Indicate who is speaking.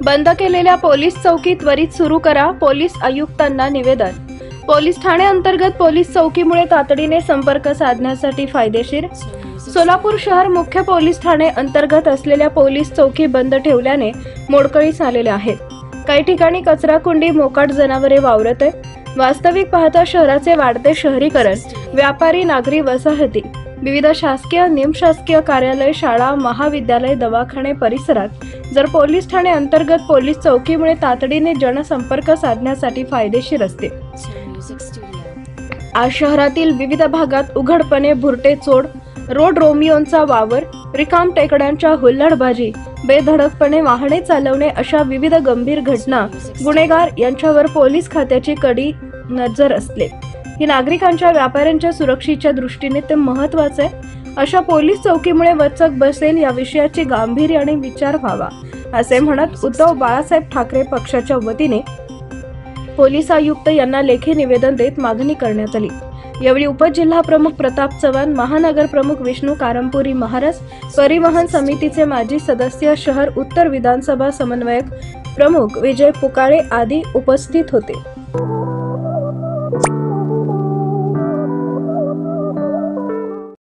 Speaker 1: बंद केलेल्या पोलीस चौकी त्वरित सुरू करा, पोलीस आयुक्तांना निवेदन। पोलीस ठाणे अंतर्गत पोलीस चौकीमुळे तातडीने संपर्क साधण्यासाठी फायदेशीर। सोलापूर शहर मुख्य पोलीस ठाणे अंतर्गत असलेल्या पोलीस चौकी बंद ठेवल्याने मोडकळीस आलेल्या आहेत। काही ठिकाणी कचराकुंडी, मोकाट जनावरे वावरत आहेत। वास्तविक पाहता शहराचे वाढते शहरीकरण, व्यापारी नागरी वसाहती, विविध शासकीय, निमशासकीय कार्यालय, शाळा, महाविद्यालय, दवाखाने परिसरात जर पोलीस ठाणे अंतर्गत पोलीस चौकीमुळे तातडीने जनसंपर्क साधण्यासाठी फायदेशीर असते। आज शहरातील विविध भागात उघडपणे भुरटे चोर, रोड रोमियोंचा वावर, रिकाम टेकड्यांच्या हुल्लडबाजी, बेधडकपणे वाहने चालवणे अशा विविध गंभीर घटना गुन्हेगार यांच्यावर पोलीस खात्याची कडी नजर असते। ही नागरिकांच्या, व्यापाऱ्यांच्या सुरक्षेच्या दृष्टीने ते महत्त्वाचे आहे। अशा पोलीस चौकीमुळे वचक बसेल या विषयाची गांभीर्याने विचार व्हावा, असे म्हणत उद्धव बाळासाहेब ठाकरे पक्षाच्या वतीने पोलीस आयुक्त यांना लेखी निवेदन देत मागणी करण्यात आली। यावेळी उपजिल्हा प्रमुख प्रताप चव्हाण, महानगर प्रमुख विष्णू कारंपुरी महाराज, परिवहन समितीचे माजी सदस्य, शहर उत्तर विधानसभा समन्वयक प्रमुख विजय पुकाळे आदी उपस्थित होते।